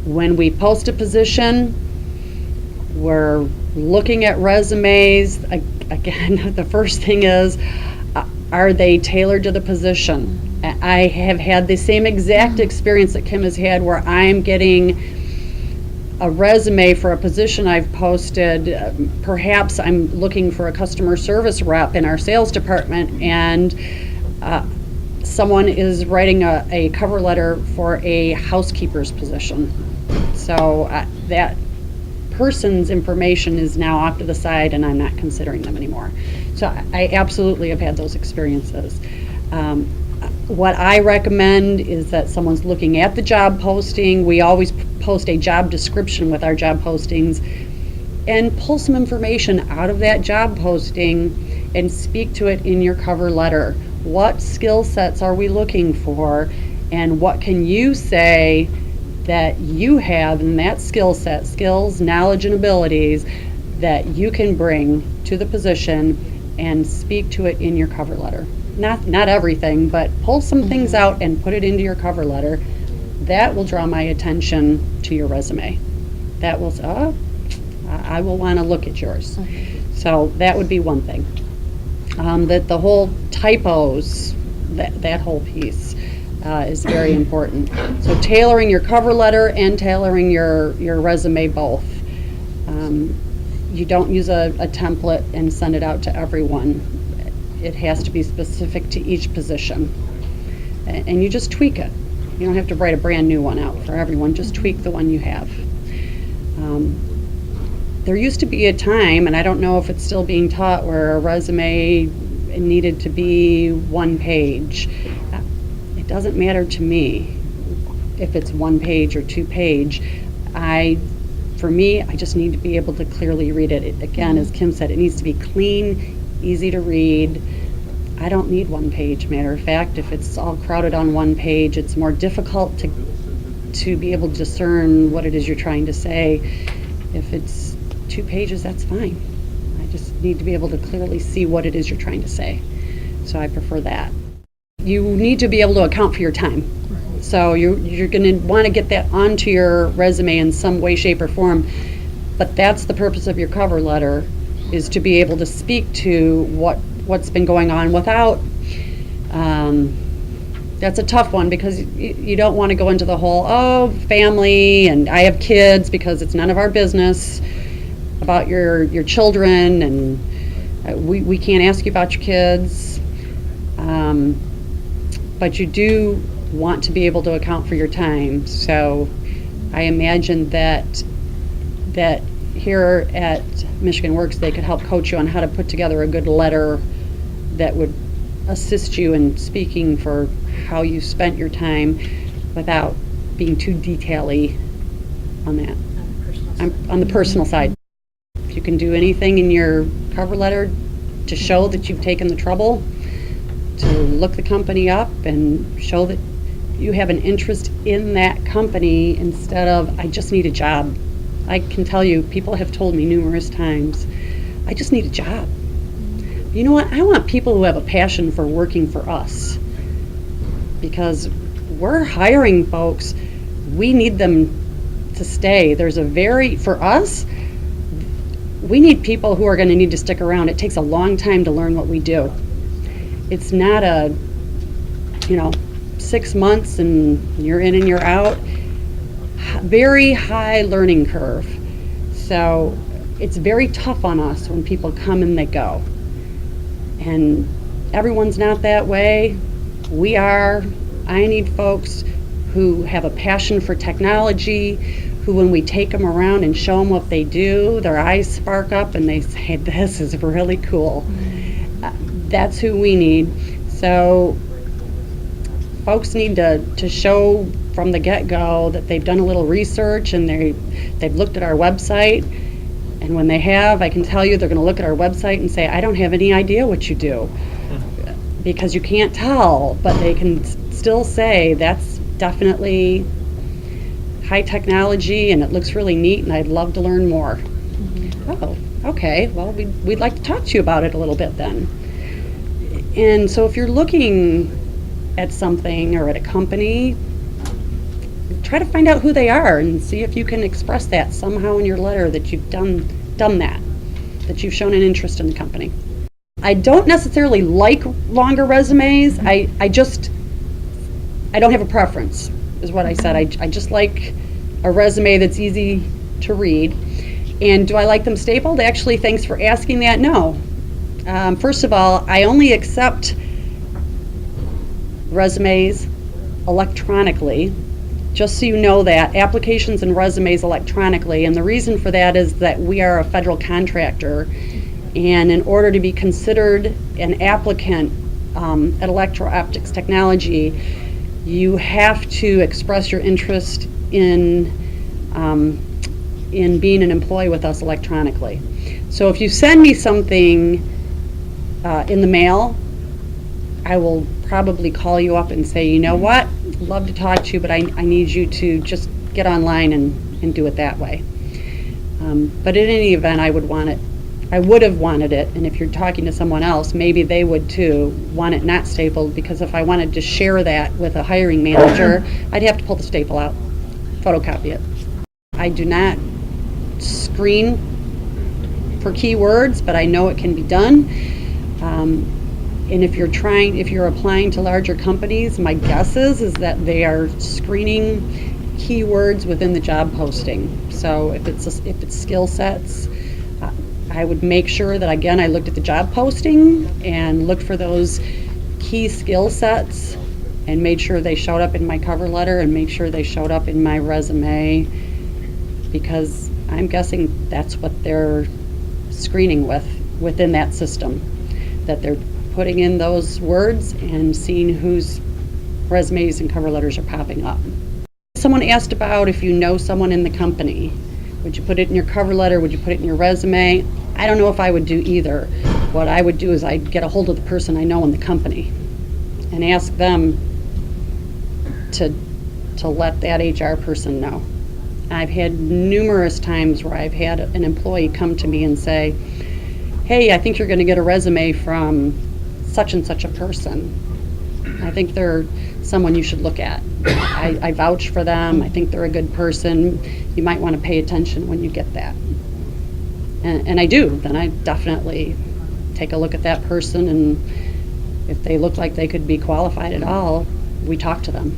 When we post a position, we're looking at resumes. Again, the first thing is, are they tailored to the position? I have had the same exact experience that Kim has had, where I'm getting a resume for a position I've posted. Perhaps I'm looking for a customer service rep in our sales department, and someone is writing a cover letter for a housekeeper's position. So that person's information is now off to the side, and I'm not considering them anymore. So I absolutely have had those experiences. What I recommend is that someone's looking at the job posting. We always post a job description with our job postings, and pull some information out of that job posting and speak to it in your cover letter. What skill sets are we looking for, and what can you say that you have in that skill set, skills, knowledge, and abilities that you can bring to the position, and speak to it in your cover letter. Not everything, but pull some things out and put it into your cover letter. That will draw my attention to your resume. That will say, I will want to look at yours. So that would be one thing. That the whole typos, that whole piece is very important. So tailoring your cover letter and tailoring your resume both. You don't use a template and send it out to everyone. It has to be specific to each position. And you just tweak it. You don't have to write a brand new one out for everyone. Just tweak the one you have. There used to be a time, and I don't know if it's still being taught, where a resume needed to be one page. It doesn't matter to me if it's one page or 2 page. For me, I just need to be able to clearly read it. Again, as Kim said, it needs to be clean, easy to read. I don't need one page. Matter of fact, if it's all crowded on one page, it's more difficult to be able to discern what it is you're trying to say. If it's 2 pages, that's fine. I just need to be able to clearly see what it is you're trying to say. So I prefer that. You need to be able to account for your time. So you're going to want to get that onto your resume in some way, shape, or form. But that's the purpose of your cover letter, is to be able to speak to what's been going on without, that's a tough one, because you don't want to go into the whole, family, and I have kids, because it's none of our business about your children, and we can't ask you about your kids. But you do want to be able to account for your time. So I imagine that here at Michigan Works, they could help coach you on how to put together a good letter that would assist you in speaking for how you spent your time without being too detail-y on that. On the personal side. If you can do anything in your cover letter to show that you've taken the trouble to look the company up and show that you have an interest in that company, instead of, I just need a job. I can tell you, people have told me numerous times, I just need a job. You know what? I want people who have a passion for working for us, because we're hiring folks. We need them to stay. For us, we need people who are going to need to stick around. It takes a long time to learn what we do. It's not 6 months and you're in and you're out. Very high learning curve. So it's very tough on us when people come and they go. And everyone's not that way. We are. I need folks who have a passion for technology, who, when we take them around and show them what they do, their eyes spark up and they say, this is really cool. That's who we need. So folks need to show from the get-go that they've done a little research and they've looked at our website. And when they have, I can tell you, they're going to look at our website and say, I don't have any idea what you do, because you can't tell, but they can still say, that's definitely high technology and it looks really neat and I'd love to learn more. Oh, okay, well, we'd like to talk to you about it a little bit then. And so if you're looking at something or at a company, try to find out who they are and see if you can express that somehow in your letter, that you've done that you've shown an interest in the company. I don't necessarily like longer resumes. I don't have a preference, is what I said. I just like a resume that's easy to read. And do I like them stapled? Actually, thanks for asking that. No. First of all, I only accept resumes electronically, just so you know that, applications and resumes electronically. And the reason for that is that we are a federal contractor, and in order to be considered an applicant at Electro-Optics Technology, you have to express your interest in being an employee with us electronically. So if you send me something in the mail, I will probably call you up and say, you know what, love to talk to you, but I need you to just get online and do it that way. But in any event, I would have wanted it, and if you're talking to someone else, maybe they would too, want it not stapled, because if I wanted to share that with a hiring manager, I'd have to pull the staple out, photocopy it. I do not screen for keywords, but I know it can be done. And if you're applying to larger companies, my guess is that they are screening keywords within the job posting. So if it's skill sets, I would make sure that, again, I looked at the job posting and looked for those key skill sets and made sure they showed up in my cover letter and made sure they showed up in my resume, because I'm guessing that's what they're screening within that system, that they're putting in those words and seeing whose resumes and cover letters are popping up. Someone asked about if you know someone in the company. Would you put it in your cover letter? Would you put it in your resume? I don't know if I would do either. What I would do is I'd get a hold of the person I know in the company and ask them to let that HR person know. I've had numerous times where I've had an employee come to me and say, hey, I think you're going to get a resume from such and such a person. I think they're someone you should look at. I vouch for them. I think they're a good person. You might want to pay attention when you get that. And I do. Then I definitely take a look at that person, and if they look like they could be qualified at all, we talk to them.